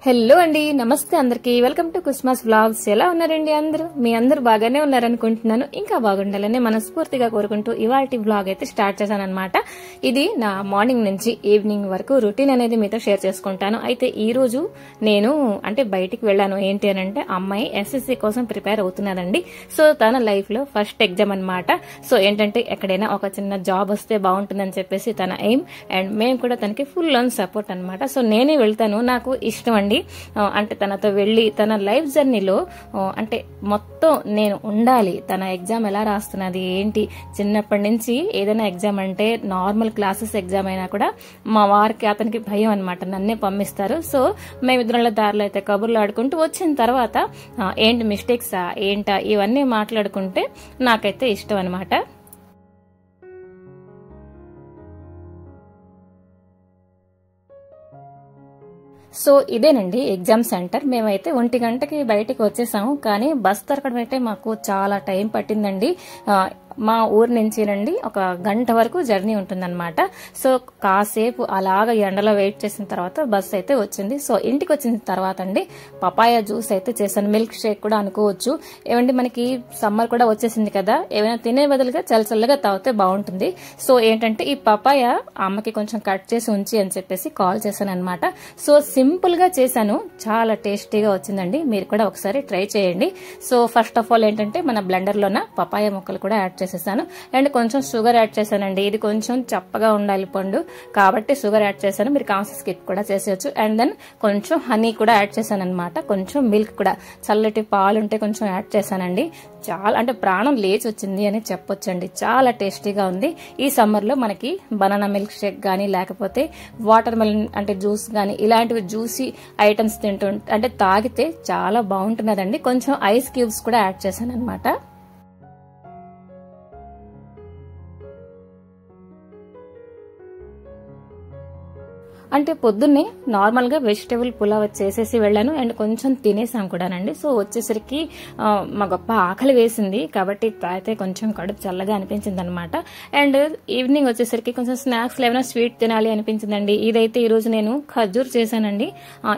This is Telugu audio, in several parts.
హలో అండి, నమస్తే అందరికి. Welcome to కుస్మాస్ vlogs. ఎలా ఉన్నారండి అందరూ? మీ అందరూ బాగానే ఉన్నారనుకుంటున్నాను. ఇంకా బాగుండాలని మనస్ఫూర్తిగా కోరుకుంటూ ఇవాల్టి వ్లాగ్ అయితే స్టార్ట్ చేశాను అనమాట. ఇది నా మార్నింగ్ నుంచి ఈవినింగ్ వరకు రొటీన్ అనేది మీతో షేర్ చేసుకుంటాను. అయితే ఈ రోజు నేను బయటికి వెళ్ళాను. ఏంటి అని అంటే అమ్మాయి ఎస్ఎస్సి కోసం ప్రిపేర్ అవుతున్నదండి. సో తన లైఫ్ లో ఫస్ట్ ఎగ్జామ్ అనమాట. సో ఏంటంటే ఎక్కడైనా ఒక చిన్న జాబ్ వస్తే బాగుంటుందని చెప్పేసి తన ఎయిమ్. అండ్ మేము కూడా తనకి ఫుల్ ఆన్ సపోర్ట్ అనమాట. సో నేనే వెళ్తాను, నాకు ఇష్టం అండి. తనతో వెళ్లి తన లైఫ్ జర్నీలో మొత్తం నేను ఉండాలి. తన ఎగ్జామ్ ఎలా రాస్తున్నది ఏంటి, చిన్నప్పటి నుంచి ఏదైనా ఎగ్జామ్ అంటే నార్మల్ క్లాసెస్ ఎగ్జామ్ అయినా కూడా మా వారికి అతనికి భయం అనమాట, నన్నే పంపిస్తారు. సో మేమిద్దరుల దారిలో అయితే కబుర్లు ఆడుకుంటూ వచ్చిన తర్వాత ఏంటి మిస్టేక్సా ఏంటా ఇవన్నీ మాట్లాడుకుంటే నాకైతే ఇష్టం అనమాట. సో ఇదేనండి ఎగ్జామ్ సెంటర్. మేమైతే 1 గంటకి బయటకు వచ్చేసాము, కానీ బస్ దొరకడం అయితే మాకు చాలా టైం పట్టిందండి. మా ఊరు నుంచినండి 1 గంట వరకు జర్నీ ఉంటుందన్నమాట. సో కాసేపు అలాగ ఎండలో వెయిట్ చేసిన తర్వాత బస్ అయితే వచ్చింది. సో ఇంటికి వచ్చిన తర్వాత అండి పపాయ జ్యూస్ అయితే చేశాను. మిల్క్ షేక్ కూడా అనుకోవచ్చు. ఏమండి మనకి సమ్మర్ కూడా వచ్చేసింది కదా, ఏమైనా తినే బదులుగా చల్లచల్లగా తాగితే బాగుంటుంది. సో ఏంటంటే ఈ పపాయ అమ్మకి కొంచెం కట్ చేసి ఉంచి అని చెప్పేసి కాల్ చేశాను అనమాట. సో సింపుల్ గా చేశాను, చాలా టేస్టీగా వచ్చిందండి. మీరు కూడా ఒకసారి ట్రై చేయండి. సో ఫస్ట్ ఆఫ్ ఆల్ ఏంటంటే మన బ్లెండర్ లోన పపాయ ముక్కలు కూడా యాడ్ చేసేసాను. అండ్ కొంచెం షుగర్ యాడ్ చేశానండి. ఇది కొంచెం చప్పగా ఉండాలి పండు కాబట్టి షుగర్ యాడ్ చేశాను. మీరు కావాల్సిన స్కిప్ కూడా చేసేయచ్చు. అండ్ దెన్ కొంచెం హనీ కూడా యాడ్ చేశాను అనమాట. కొంచెం మిల్క్ కూడా, చల్లటి పాలు ఉంటే కొంచెం యాడ్ చేశానండి. చాలా ప్రాణం లేచి వచ్చింది అని చెప్పొచ్చండి. చాలా టేస్టీగా ఉంది. ఈ సమ్మర్ లో మనకి బనానా మిల్క్ షేక్ గానీ లేకపోతే వాటర్ మెలన్ జ్యూస్ గానీ ఇలాంటివి జ్యూసీ ఐటమ్స్ తాగితే చాలా బాగుంటున్నదండి. కొంచెం ఐస్ క్యూబ్స్ కూడా యాడ్ చేశాను అనమాట. పొద్దున్నే నార్మల్ గా వెజిటేబుల్ పులావ్ చేసేసి వెళ్ళాను. అండ్ కొంచెం తినేసాం కూడానండి. సో వచ్చేసరికి మా గొప్ప ఆకలి వేసింది కాబట్టి తాగితే కొంచెం కడుపు చల్లగా అనిపించింది అనమాట. అండ్ ఈవినింగ్ వచ్చేసరికి కొంచెం స్నాక్స్ ఏమైనా స్వీట్ తినాలి అనిపించిందండి. ఇదైతే ఈ రోజు నేను ఖర్జూర్ చేశానండి.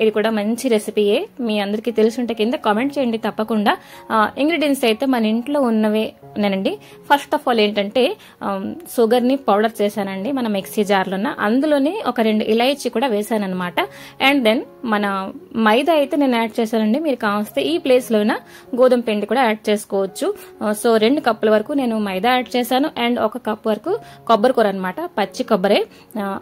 ఇది కూడా మంచి రెసిపీయే, మీ అందరికీ తెలుసుంటే కింద కామెంట్ చేయండి తప్పకుండా. ఇంగ్రీడియంట్స్ అయితే మన ఇంట్లో ఉన్నవేనండి. ఫస్ట్ ఆఫ్ ఆల్ ఏంటంటే షుగర్ ని పౌడర్ చేశానండి మన మిక్సీ జార్లోన. అందులోనే ఒక 2 ఇలాచి కూడా వేసాను అనమాట. అండ్ దెన్ మన మైదా అయితే నేను యాడ్ చేశానండి. మీరు కావస్తే ఈ ప్లేస్ లోన గోధుమ పిండి కూడా యాడ్ చేసుకోవచ్చు. సో 2 కప్పుల వరకు నేను మైదా యాడ్ చేశాను. అండ్ 1 కప్ వరకు కొబ్బరి కూర అనమాట, పచ్చి కొబ్బరి.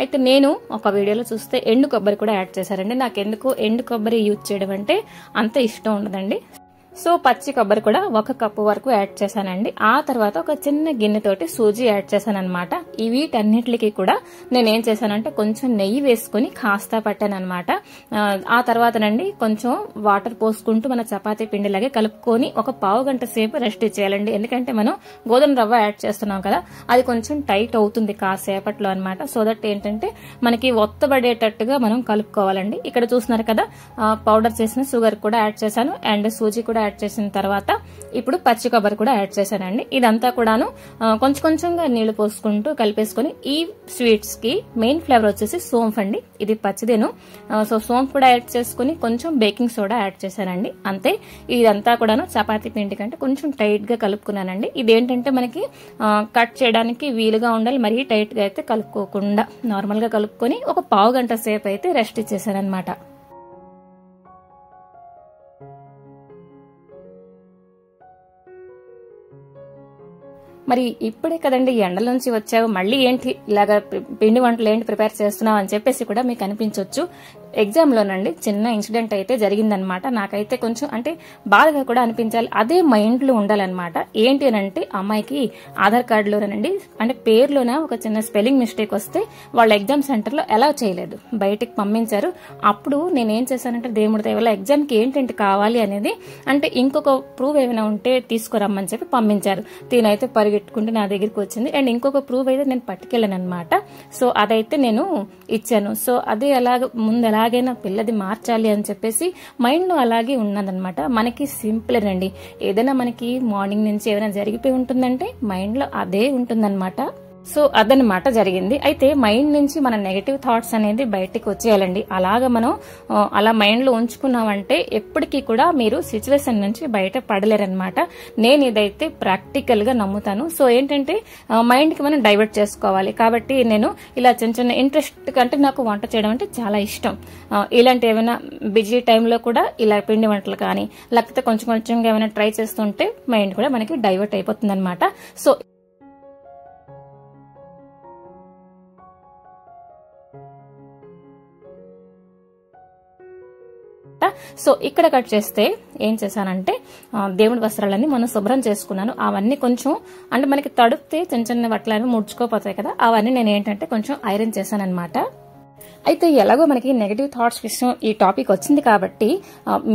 అయితే నేను ఒక వీడియోలో చూస్తే ఎండు కొబ్బరి కూడా యాడ్ చేశారండి. నాకు ఎందుకు ఎండు కొబ్బరి యూజ్ చేయడం అంటే అంత ఇష్టం ఉండదండి. సో పచ్చి కొబ్బరి కూడా 1 కప్పు వరకు యాడ్ చేశానండి. ఆ తర్వాత ఒక చిన్న గిన్నెతోటి సూజీ యాడ్ చేశాను అనమాట. వీటన్నిటికి కూడా నేనేం చేశానంటే కొంచెం నెయ్యి వేసుకుని కాస్తా పట్టాను అనమాట. ఆ తర్వాతనండి కొంచెం వాటర్ పోసుకుంటూ మన చపాతీ పిండిలాగే కలుపుకొని ఒక పావు గంట సేపు రెస్ట్ ఇచ్చేయాలండి. ఎందుకంటే మనం గోధుమ రవ్వ యాడ్ చేస్తున్నాం కదా, అది కొంచెం టైట్ అవుతుంది కాసేపట్లో అనమాట. సో దట్ ఏంటంటే మనకి ఒత్తబడేటట్టుగా మనం కలుపుకోవాలండి. ఇక్కడ చూస్తున్నారు కదా, పౌడర్ చేసిన షుగర్ కూడా యాడ్ చేశాను. అండ్ సూజీ కూడా యాడ్ చేసిన తర్వాత ఇప్పుడు పచ్చి కొబ్బరి కూడా యాడ్ చేశానండి. ఇదంతా కూడాను కొంచెం కొంచెంగా నీళ్లు పోసుకుంటూ కలిపేసుకుని, ఈ స్వీట్స్ కి మెయిన్ ఫ్లేవర్ వచ్చేసి సోంఫ్ అండి. ఇది పచ్చిదేను. సో సోంఫ్ కూడా యాడ్ చేసుకుని కొంచెం బేకింగ్ సోడా యాడ్ చేశానండి. అంతే. ఇదంతా కూడాను చపాతీ పిండి కంటే కొంచెం టైట్ గా కలుపుకున్నానండి. ఇదేంటంటే మనకి కట్ చేయడానికి వీలుగా ఉండాలి, మరీ టైట్ గా అయితే కలుపుకోకుండా నార్మల్ గా కలుపుకొని ఒక పావు గంట సేపు అయితే రెస్ట్ ఇచ్చేసాను అనమాట. మరి ఇప్పుడే కదండి ఎండల నుంచి వచ్చావు, మళ్ళీ ఏంటి ఇలాగా పిండి వంటలు ఏంటి ప్రిపేర్ చేస్తున్నావు అని చెప్పేసి కూడా మీకు అనిపించవచ్చు. ఎగ్జామ్ లోనండి చిన్న ఇన్సిడెంట్ అయితే జరిగిందనమాట. నాకైతే కొంచెం బాధగా కూడా అనిపించాలి, అదే మైండ్ లో ఉండాలన్నమాట. ఏంటి అని అమ్మాయికి ఆధార్ కార్డులోనండి పేరులోనే ఒక చిన్న స్పెల్లింగ్ మిస్టేక్ వస్తే వాళ్ళ ఎగ్జామ్ సెంటర్ లో అలౌ చేయలేదు, బయటికి పంపించారు. అప్పుడు నేనేం చేశానంటే దేవుడి దయ వల్ల ఎగ్జామ్ కి ఏంటంటే కావాలి అనేది ఇంకొక ప్రూఫ్ ఏమైనా ఉంటే తీసుకురమ్మని చెప్పి పంపించారు. దీనైతే పరిగెట్టుకుంటూ నా దగ్గరికి వచ్చింది. అండ్ ఇంకొక ప్రూఫ్ అయితే నేను పట్టుకెళ్ళాను అనమాట. సో అదైతే నేను ఇచ్చాను. సో అదే ముందు ఎలాగైనా పిల్లది మార్చాలి అని చెప్పేసి మైండ్ లో అలాగే ఉన్నదనమాట. మనకి సింపుల్ అండి, ఏదైనా మనకి మార్నింగ్ నుంచి ఏమైనా జరిగిపోయి ఉంటుందంటే మైండ్ లో అదే ఉంటుందన్నమాట. సో అదనమాట జరిగింది. అయితే మైండ్ నుంచి మన నెగటివ్ థాట్స్ అనేది బయటికి వచ్చేయాలండి. అలాగా మనం అలా మైండ్ లో ఉంచుకున్నామంటే ఎప్పటికీ కూడా మీరు సిచ్యువేషన్ నుంచి బయట పడలేరనమాట. నేను ఇదైతే ప్రాక్టికల్ గా నమ్ముతాను. సో ఏంటంటే మైండ్ కి మనం డైవర్ట్ చేసుకోవాలి. కాబట్టి నేను ఇలా చిన్న చిన్న ఇంట్రెస్ట్ కంటే నాకు వంట చేయడం అంటే చాలా ఇష్టం. ఇలాంటి ఏమైనా బిజీ టైంలో కూడా ఇలా పిండి వంటలు కానీ లేకపోతే కొంచెం కొంచెంగా ఏమైనా ట్రై చేస్తుంటే మైండ్ కూడా మనకి డైవర్ట్ అయిపోతుంది అనమాట. సో సో ఇక్కడ కట్ చేస్తే ఏం చేశానంటే దేవుడి వస్త్రాలన్నీ మనం శుభ్రం చేసుకున్నాను. అవన్నీ కొంచెం అంటే మనకి తడిపితే చిన్న చిన్న బట్టలు ముడుచుకోపోతాయి కదా, అవన్నీ నేను ఏంటంటే కొంచెం ఐరన్ చేశాను అనమాట. అయితే ఎలాగో మనకి నెగటివ్ థాట్స్ విషయం ఈ టాపిక్ వచ్చింది కాబట్టి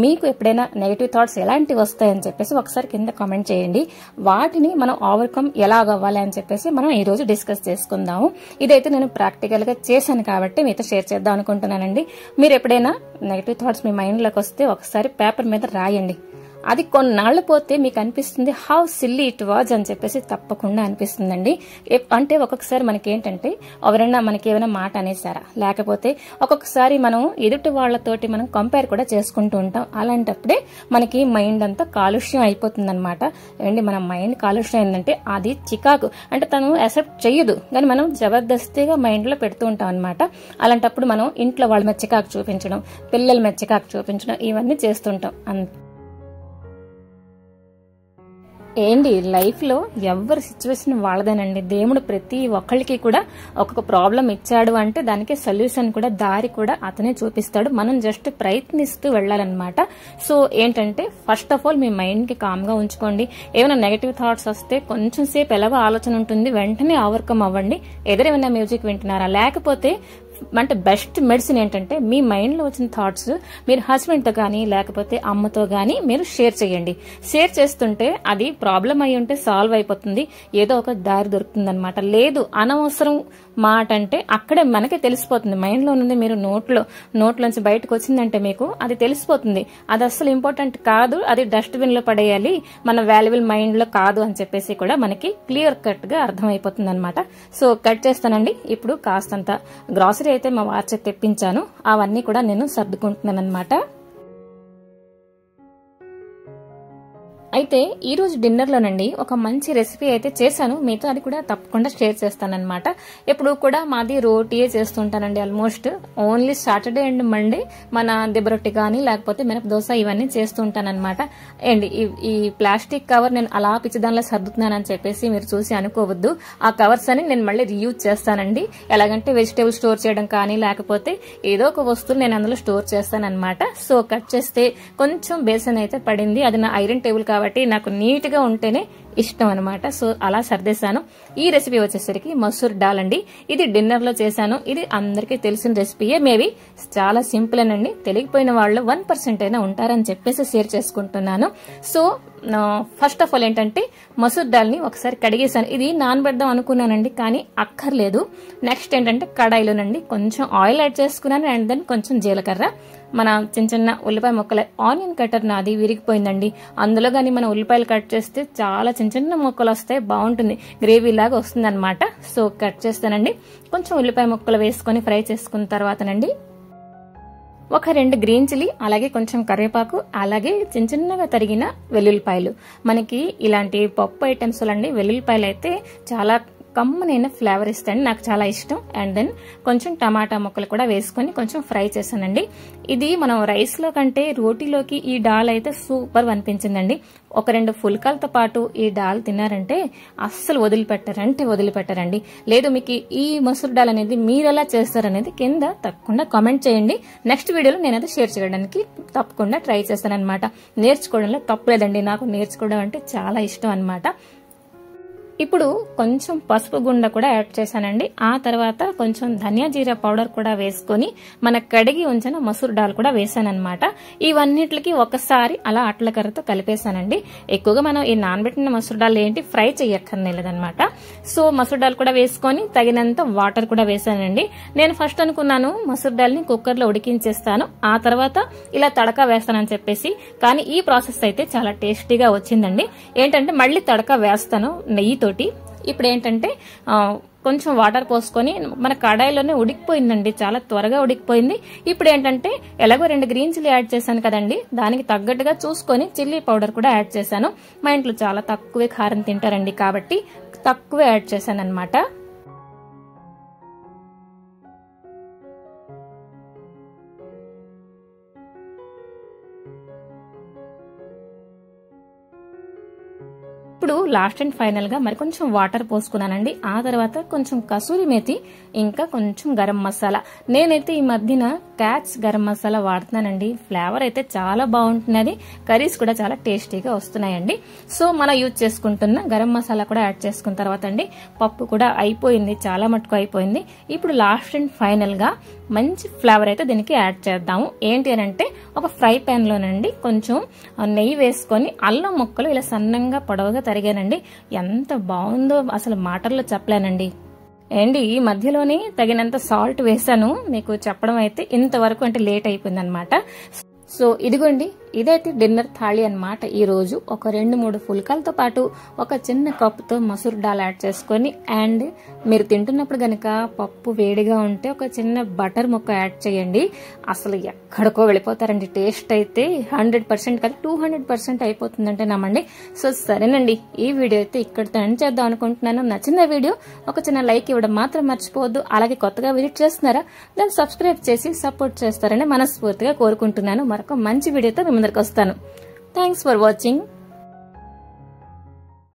మీకు ఎప్పుడైనా నెగటివ్ థాట్స్ ఎలాంటివి వస్తాయని చెప్పేసి ఒకసారి కింద కామెంట్ చేయండి. వాటిని మనం ఓవర్కమ్ ఎలా అవ్వాలి అని చెప్పేసి మనం ఈ రోజు డిస్కస్ చేసుకుందాము. ఇదైతే నేను ప్రాక్టికల్ గా చేశాను కాబట్టి మీతో షేర్ చేద్దాం అనుకుంటున్నానండి. మీరు ఎప్పుడైనా నెగటివ్ థాట్స్ మీ మైండ్ లోకి వస్తే ఒకసారి పేపర్ మీద రాయండి. అది కొన్నాళ్లు పోతే మీకు అనిపిస్తుంది హౌ సిల్లీ ఇట్ వాజ్ అని చెప్పేసి తప్పకుండా అనిపిస్తుందండి. అంటే ఒక్కొక్కసారి మనకి ఏంటంటే ఎవరైనా మనకి ఏమైనా మాట అనేసారా, లేకపోతే ఒక్కొక్కసారి మనం ఎదుటి వాళ్లతోటి మనం కంపేర్ కూడా చేసుకుంటూ ఉంటాం. అలాంటప్పుడే మనకి మైండ్ అంతా కాలుష్యం అయిపోతుంది అనమాట. ఏంటి మన మైండ్ కాలుష్యం ఏంటంటే అది చికాకు, అంటే తను యాక్సెప్ట్ చెయ్యదు కానీ మనం జబర్దస్తిగా మైండ్ లో పెడుతూ ఉంటాం అనమాట. అలాంటప్పుడు మనం ఇంట్లో వాళ్ళ మీద చికాకు చూపించడం, పిల్లల మీద చికాకు చూపించడం ఇవన్నీ చేస్తుంటాం. ఏంటి లైఫ్ లో ఎవరి సిచ్యువేషన్ వాళ్ళదేనండి. దేవుడు ప్రతి ఒక్కళ్ళకి కూడా ఒక్కొక్క ప్రాబ్లం ఇచ్చాడు అంటే దానికి సొల్యూషన్ కూడా దారి కూడా అతనే చూపిస్తాడు. మనం జస్ట్ ప్రయత్నిస్తూ వెళ్లాలన్నమాట. సో ఏంటంటే first of all me mind కి కామ్ గా ఉంచుకోండి. ఏమైనా నెగటివ్ థాట్స్ వస్తే కొంచెం సేపు ఎలాగో ఆలోచన ఉంటుంది, వెంటనే ఓవర్కమ్ అవ్వండి. ఎదురేమైనా మ్యూజిక్ వింటున్నారా, లేకపోతే అంటే బెస్ట్ మెడిసిన్ ఏంటంటే మీ మైండ్ లో వచ్చిన థాట్స్ మీరు హస్బెండ్ తో గానీ లేకపోతే అమ్మతో గానీ మీరు షేర్ చేయండి. షేర్ చేస్తుంటే అది ప్రాబ్లం అయి ఉంటే సాల్వ్ అయిపోతుంది, ఏదో ఒక దారి దొరుకుతుంది అనమాట. లేదు అనవసరం మాట అంటే అక్కడే మనకే తెలిసిపోతుంది. మైండ్ లో ఉన్నది మీరు నోట్లోంచి బయటకు వచ్చిందంటే మీకు అది తెలిసిపోతుంది. అది అసలు ఇంపార్టెంట్ కాదు, అది డస్ట్బిన్ లో పడేయాలి, మన వాల్యుబుల్ మైండ్ లో కాదు అని చెప్పేసి కూడా మనకి క్లియర్ కట్ గా అర్థమైపోతుంది అనమాట. సో కట్ చేస్తానండి. ఇప్పుడు కాస్తంత గ్రాసరీ అయితే మా వార్చే తెప్పించాను, అవన్నీ కూడా నేను సర్దుకుంటున్నాను అనమాట. అయితే ఈ రోజు డిన్నర్ లోనండి ఒక మంచి రెసిపీ అయితే చేశాను, మీతో అది కూడా తప్పకుండా షేర్ చేస్తానన్నమాట. ఎప్పుడు కూడా మాది రోటీయే చేస్తుంటానండి. Almost only Saturday and Monday మన దిబ్బరొట్టి కానీ లేకపోతే మినప దోశ ఇవన్నీ చేస్తుంటానన్నమాట. అండ్ ఈ ప్లాస్టిక్ కవర్ నేను అలా పిచ్చిదానిలో సర్దుతున్నానని చెప్పేసి మీరు చూసి అనుకోవద్దు. ఆ కవర్స్ అని నేను మళ్ళీ రీయూజ్ చేస్తానండి. ఎలాగంటే వెజిటేబుల్ స్టోర్ చేయడం కానీ లేకపోతే ఏదో ఒక వస్తువు నేను అందులో స్టోర్ చేస్తానన్నమాట. సో కట్ చేస్తే కొంచెం బేసన్ అయితే పడింది, అది నా ఐరన్ టేబుల్ కాబట్టి నాకు నీట్ గా ఉంటేనే ఇష్టం అనమాట. సో అలా సర్దేశాను. ఈ రెసిపీ వచ్చేసరికి మసూర్ దాల్ అండి. ఇది డిన్నర్ లో చేశాను. ఇది అందరికీ తెలిసిన రెసిపీయే, మేబీ చాలా సింపుల్ అనండి. తెలియకపోయిన వాళ్ళు 1% అయినా ఉంటారని చెప్పేసి షేర్ చేసుకుంటున్నాను. సో ఫస్ట్ ఆఫ్ ఆల్ ఏంటంటే మసూర్ దాల్ ని ఒకసారి కడిగేశాను. ఇది నానబెడదాం అనుకున్నానండి కానీ అక్కర్లేదు. నెక్స్ట్ ఏంటంటే కడాయిలోనండి కొంచెం ఆయిల్ యాడ్ చేసుకున్నాను అండ్ దెన్ కొంచెం జీలకర్ర, మన చిన్న చిన్న ఉల్లిపాయ ముక్కలు, ఆనియన్ కటర్ నాది విరిగిపోయిందండి. అందులో గానీ మనం ఉల్లిపాయలు కట్ చేస్తే చాలా చిన్న చిన్న ముక్కలు వస్తాయి, బాగుంటుంది, గ్రేవీ లాగా వస్తుంది అనమాట. సో కట్ చేస్తానండి. కొంచెం ఉల్లిపాయ ముక్కలు వేసుకొని ఫ్రై చేసుకున్న తర్వాతనండి ఒక 2 గ్రీన్ చిల్లీ, అలాగే కొంచెం కరివేపాకు, అలాగే చిన్న చిన్నగా తరిగిన వెల్లుల్లిపాయలు. మనకి ఇలాంటి పప్పు ఐటమ్స్ అండి వెల్లుల్లిపాయలు అయితే చాలా కమ్మనైన ఫ్లేవర్ ఇస్తాయండి, నాకు చాలా ఇష్టం. అండ్ దెన్ కొంచెం టమాటా ముక్కలు కూడా వేసుకొని కొంచెం ఫ్రై చేశానండి. ఇది మనం రైస్ లో కంటే రోటీలోకి ఈ డాల్ అయితే సూపర్ అనిపించిందండి. ఒక 2 ఫుల్కాలతో పాటు ఈ డాల్ తిన్నారంటే అస్సలు వదిలిపెట్టారండి. లేదు మీకు ఈ మసూర్ డాల్ అనేది మీరు ఎలా చేస్తారనేది కింద తప్పకుండా కామెంట్ చేయండి. నెక్స్ట్ వీడియోలో నేను అది షేర్ చేయడానికి తప్పకుండా ట్రై చేస్తానన్నమాట. నేర్చుకోవడంలో తప్పలేదండి, నాకు నేర్చుకోవడం అంటే చాలా ఇష్టం అనమాట. ఇప్పుడు కొంచెం పసుపు గుండ కూడా యాడ్ చేశానండి. ఆ తర్వాత కొంచెం ధనియా జీరా పౌడర్ కూడా వేసుకొని మన కడిగి ఉంచిన మసూర్ డాల్ కూడా వేసానన్నమాట. ఇవన్నిటికి ఒకసారి అలా అట్ల కర్రతో కలిపేశానండి. ఎక్కువగా మనం ఈ నానబెట్టిన మసూర్ డాల్ ఏంటి ఫ్రై చేయక్కర్లేదన్నమాట. సో మసూర్ డాల్ కూడా వేసుకొని తగినంత వాటర్ కూడా వేసానండి. నేను ఫస్ట్ అనుకున్నాను మసూర్ డాల్ ని కుక్కర్ లో ఉడికించేస్తాను, ఆ తర్వాత ఇలా తడక వేస్తానని చెప్పేసి. కానీ ఈ ప్రాసెస్ అయితే చాలా టేస్టీగా వచ్చిందండి. ఏంటంటే మళ్ళీ తడక వేస్తాను నెయ్యి తోటి. ఇప్పుడు ఏంటంటే కొంచెం వాటర్ పోసుకొని మన కడాయిలోనే ఉడికిపోయిందండి, చాలా త్వరగా ఉడికిపోయింది. ఇప్పుడు ఏంటంటే ఎలాగో 2 గ్రీన్ చిల్లీ యాడ్ చేశాను కదండి, దానికి తగ్గట్టుగా చూసుకొని చిల్లీ పౌడర్ కూడా యాడ్ చేశాను. మా ఇంట్లో చాలా తక్కువే కారం తింటారండి కాబట్టి తక్కువే యాడ్ చేశాను అనమాట. ఇప్పుడు లాస్ట్ అండ్ ఫైనల్ గా మరి కొంచెం వాటర్ పోసుకున్నానండి. ఆ తర్వాత కొంచెం కసూరి మేతి, ఇంకా కొంచెం గరం మసాలా. నేనైతే ఈ మధ్యన క్యాట్స్ గరం మసాలా వాడుతున్నానండి. ఫ్లేవర్ అయితే చాలా బాగుంటున్నది, కర్రీస్ కూడా చాలా టేస్టీగా వస్తున్నాయండి. సో మనం యూజ్ చేసుకుంటున్న గరం మసాలా కూడా యాడ్ చేసుకున్న తర్వాత అండి పప్పు కూడా అయిపోయింది, చాలా మటుకు అయిపోయింది. ఇప్పుడు లాస్ట్ అండ్ ఫైనల్ గా మంచి ఫ్లేవర్ అయితే దీనికి యాడ్ చేద్దాము. ఏంటి అని అంటే ఒక ఫ్రై పాన్ లోనండి కొంచెం నెయ్యి వేసుకొని అల్లం ముక్కలు ఇలా సన్నంగా పొడవుగా తరిగానండి. ఎంత బాగుందో అసలు మాటల్లో చెప్పలేనండి. అండ్ ఈ మధ్యలోనే తగినంత సాల్ట్ వేసాను, మీకు చెప్పడం అయితే ఇంతవరకు అంటే లేట్ అయిపోయింది అనమాట. సో ఇదిగోండి, ఇదైతే డిన్నర్ థాళీ అన్నమాట. ఈ రోజు ఒక 2-3 ఫుల్కాలతో పాటు ఒక చిన్న కప్పుతో మసూర్ దాల్ యాడ్ చేసుకొని, అండ్ మీరు తింటున్నప్పుడు గనక పప్పు వేడిగా ఉంటే ఒక చిన్న బటర్ ముక్క యాడ్ చేయండి. అసలు ఎక్కడికో వెళ్ళిపోతారండి. టేస్ట్ అయితే 100% కాదు 200% అయిపోతుందంటే నమ్మండి. సో సరేనండి, ఈ వీడియో అయితే ఇక్కడితో ఎండ్ చేద్దాం అనుకుంటున్నాను. నచ్చిన వీడియో ఒక చిన్న లైక్ ఇవ్వడం మాత్రం మర్చిపోవద్దు. అలాగే కొత్తగా విజిట్ చేస్తున్నారా, దాన్ని సబ్స్క్రైబ్ చేసి సపోర్ట్ చేస్తారని మనస్ఫూర్తిగా కోరుకుంటున్నాను. మరొక మంచి వీడియోతో మీ ముందరికి వస్తాను. Thanks for watching.